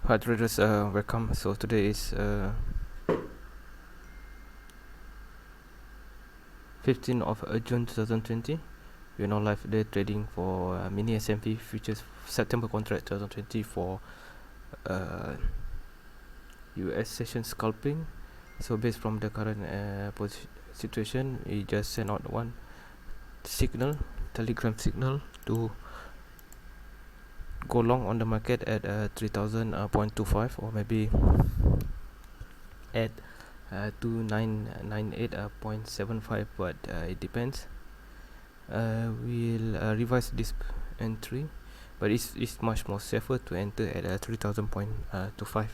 Hi traders, welcome. So today is 15th of June 2020. We are now live day trading for mini S&P futures September contract 2020 for US session scalping. So based from the current situation, we just sent out one signal, telegram signal, to go long on the market at 3000.25 or maybe at 2998.75, but it depends. We'll revise this entry, but it's much more safer to enter at 3000.25.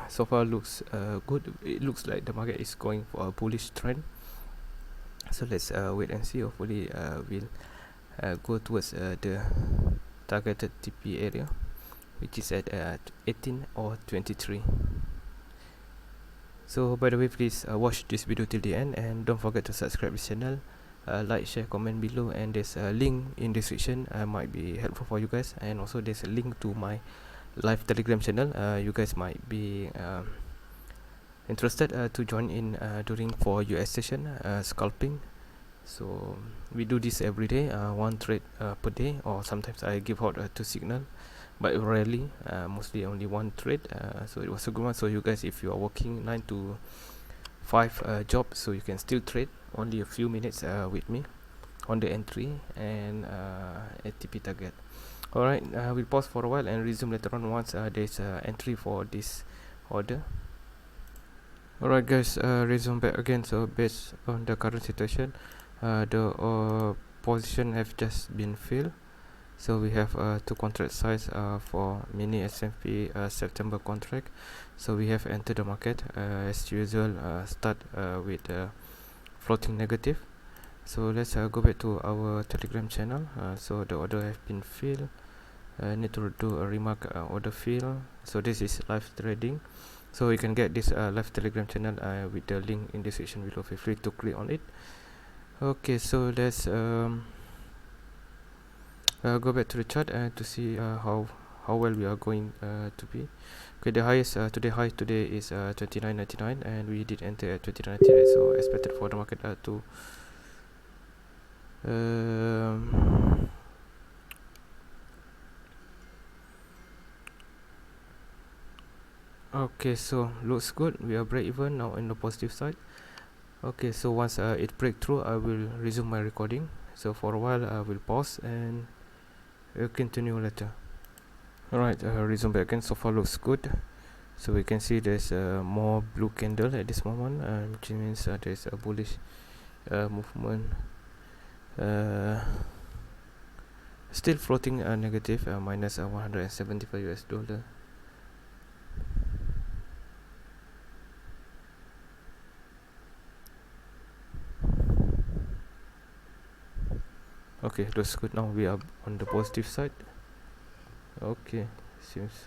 So far looks good. It looks like the market is going for a bullish trend, so let's wait and see. Hopefully we'll go towards the targeted TP area, which is at 18 or 23. So by the way, please watch this video till the end, and don't forget to subscribe this channel, like, share, comment below, and there's a link in description, might be helpful for you guys. And also there's a link to my live telegram channel. You guys might be interested to join in during for US session scalping. So we do this every day, one trade per day, or sometimes I give out 2 signal, but rarely, mostly only one trade. So it was a good one. So you guys, if you are working 9 to 5 job, so you can still trade only a few minutes with me on the entry and ATP target. Alright, we'll pause for a while and resume later on once there's entry for this order. Alright guys, resume back again. So based on the current situation, the position have just been filled. So we have 2 contract size for mini S&P September contract. So we have entered the market as usual, start with floating negative. So let's go back to our telegram channel. So the order have been filled. Need to do a remark order fill. So this is live trading, so you can get this live telegram channel with the link in the description below. Feel free to click on it. Okay, so let's go back to the chart to see how well we are going to be. Okay, the highest today high today is 29.99, and we did enter at 29.98, so expected for the market to okay, so looks good. We are break even now in the positive side. Okay, so once it break through, I will resume my recording. So for a while I will pause and we'll continue later. Alright, resume back again. So far looks good. So we can see there's more blue candle at this moment, which means there's a bullish movement. Still floating negative, minus 175 US dollar. Okay, looks good. Now we are on the positive side. Okay, seems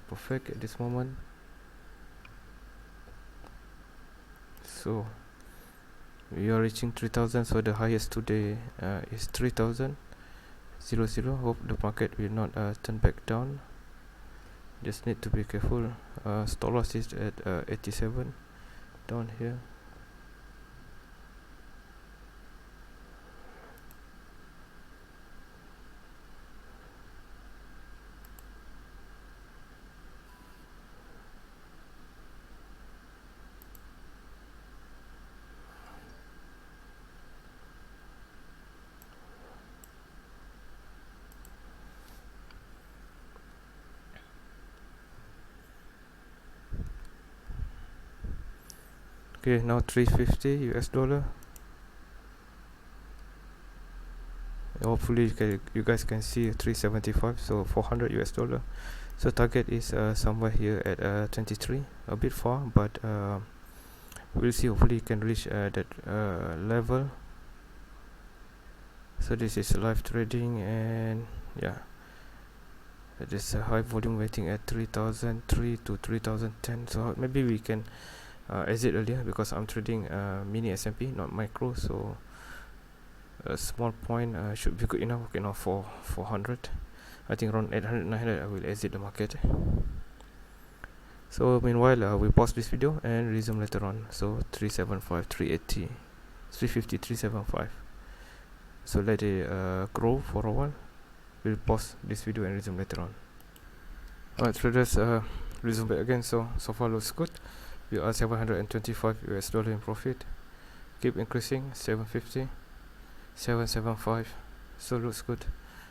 perfect at this moment. So we are reaching 3000, so the highest today is 3000. Hope the market will not turn back down. Just need to be careful. Stop loss is at 87 down here. Okay, now 350 US dollar. Hopefully you guys can see 375, so 400 US dollar. So target is somewhere here at 23, a bit far, but we'll see. Hopefully you can reach that level. So this is live trading, and yeah, there's a high volume waiting at 3003 to 3010. So maybe we can exit earlier, because I'm trading mini S&P, not micro. So a small point should be good enough. Okay, now for 400, I think around 800 900 I will exit the market. So meanwhile we pause this video and resume later on. So 375 380 350 375. So let it grow for a while. We'll pause this video and resume later on. Alright traders, resume back again. So far looks good. We are 725 US dollar in profit. Keep increasing. 750 775. So looks good.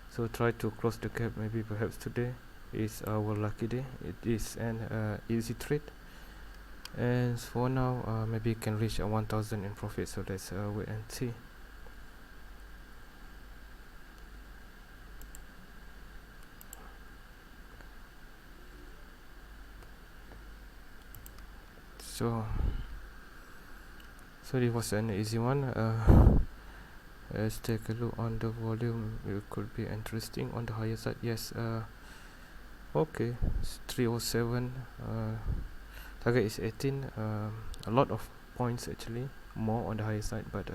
So try to close the gap. Maybe perhaps today is our lucky day. It is an easy trade, and for now maybe it can reach 1000 in profit. So let's wait and see. So this was an easy one. Let's take a look on the volume. It could be interesting on the higher side. Yes. Okay, it's 307. Target is 18. A lot of points actually, more on the higher side, but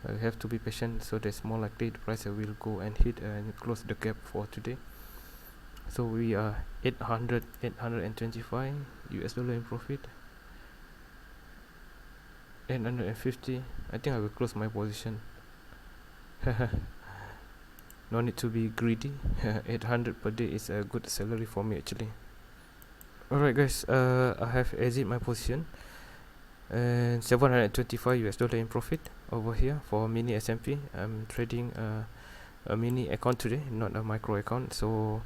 you have to be patient. So there's more likely the price will go and hit and close the gap for today. So we are 825 US dollar in profit. 850. I think I will close my position. No need to be greedy. 800 per day is a good salary for me actually. Alright guys, I have exit my position and 725 US dollar in profit over here for mini S&P. I'm trading a mini account today, not a micro account. So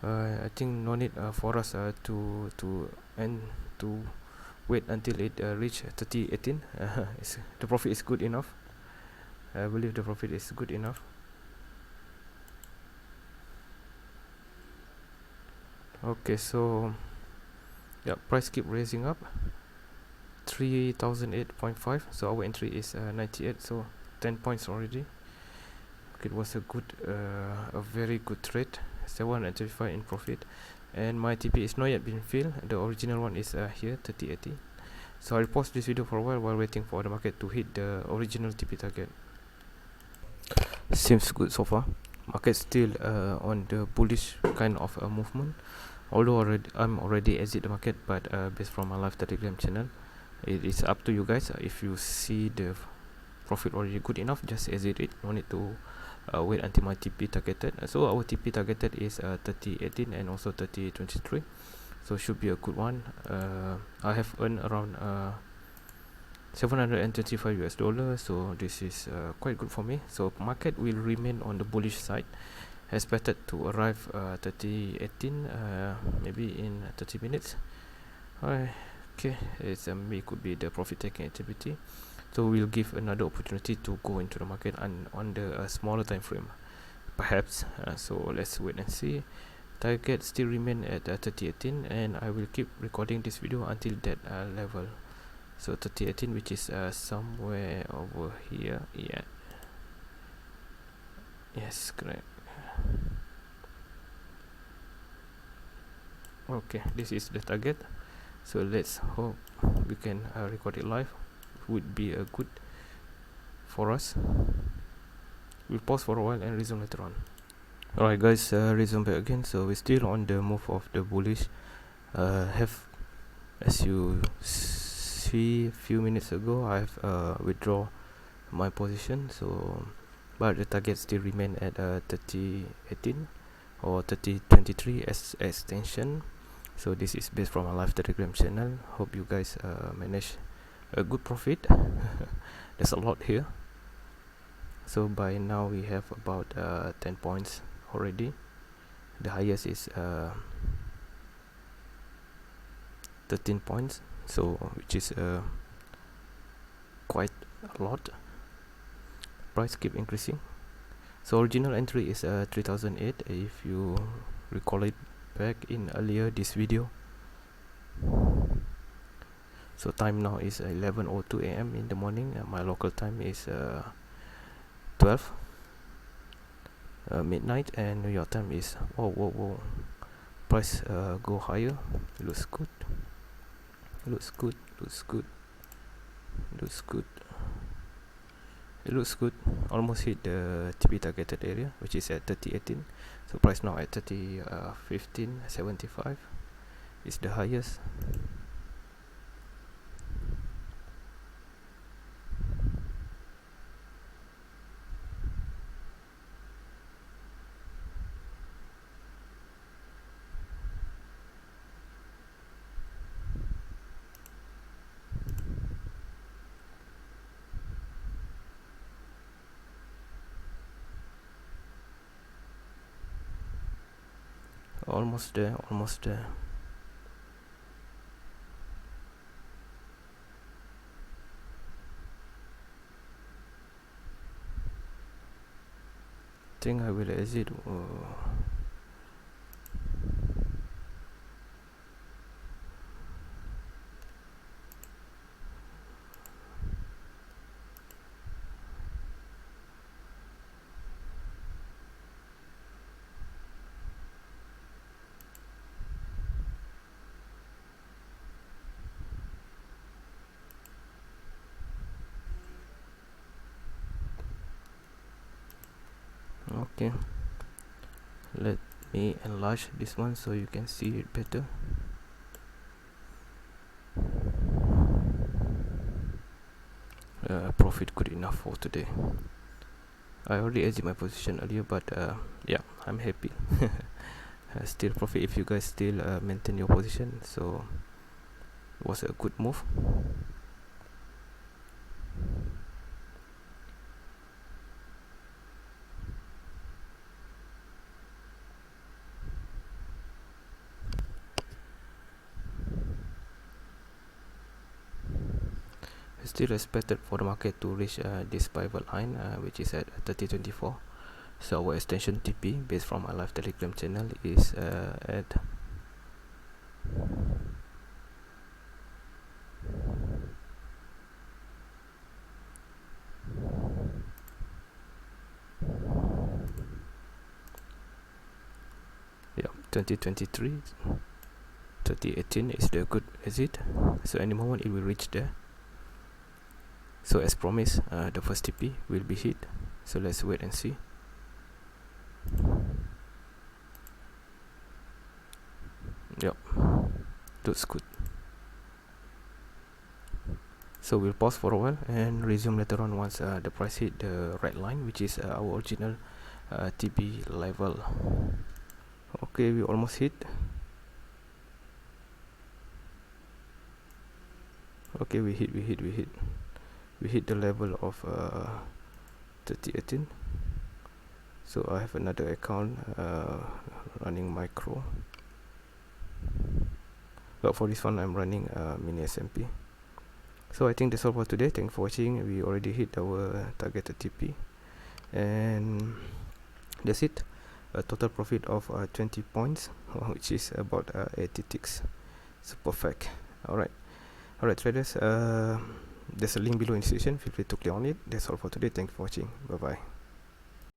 I think no need for us to wait until it reach 3018. The profit is good enough. I believe the profit is good enough. Okay, so yeah, price keep raising up. 3008.5. So our entry is 98. So 10 points already. It was a very good trade. 735 in profit, and my TP is not yet been filled. The original one is here, 3080. So I'll pause this video for a while waiting for the market to hit the original TP target. Seems good so far. Market still on the bullish kind of movement. Although I'm already exit the market, but based from my live Telegram channel, it is up to you guys. If you see the profit already good enough, just exit it. No need to wait until my TP targeted. So our TP targeted is 3018 and also 3023. So should be a good one. I have earned around 725 US dollars. So this is quite good for me. So market will remain on the bullish side. Expected to arrive 3018 maybe in 30 minutes. Okay, it could be the profit taking activity. So we'll give another opportunity to go into the market and on the smaller time frame, perhaps. So let's wait and see. Target still remain at 3018, and I will keep recording this video until that level. So 3018, which is somewhere over here. Yeah. Yes, correct. Okay, this is the target. So let's hope we can record it live. Would be a good for us. We'll pause for a while and resume later on. Alright guys, resume back again. So we're still on the move of the bullish. Have, as you see a few minutes ago, I have withdraw my position. So but the target still remain at 3018 or 3023 as extension. So this is based from a live Telegram channel. Hope you guys manage a good profit. There's a lot here. So by now we have about 10 points already. The highest is 13 points, so which is quite a lot. Price keep increasing. So original entry is 3008 if you recall it back in earlier this video. So time now is 11:02 AM in the morning. My local time is 12 midnight, and New York time is whoa. Price go higher. Looks good. It looks good, almost hit the TP targeted area, which is at 30.18. So price now at 30.15.75 is the highest. Almost there, almost there. Think I will exit. Okay, let me enlarge this one so you can see it better. Profit good enough for today. I already exit my position earlier, but yeah, I'm happy. Still profit if you guys still maintain your position, so it was a good move. Still expected for the market to reach this pivot line, which is at 30.24. So our extension TP based from our live Telegram channel is at yeah 2023. 30.18 is the good exit. So any moment it will reach there. So as promised, the first TP will be hit. So let's wait and see. Yep, looks good. So we'll pause for a while and resume later on once the price hit the red line, which is our original TP level. Okay, we almost hit. Okay, we hit the level of 30.18. So I have another account running micro, but for this one I'm running mini SMP. So I think that's all for today. Thanks for watching. We already hit our targeted TP, and that's it. A total profit of 20 points, which is about 80 ticks. So perfect. Alright traders, there's a link below in the description. Feel free to click on it. That's all for today. Thanks for watching. Bye bye.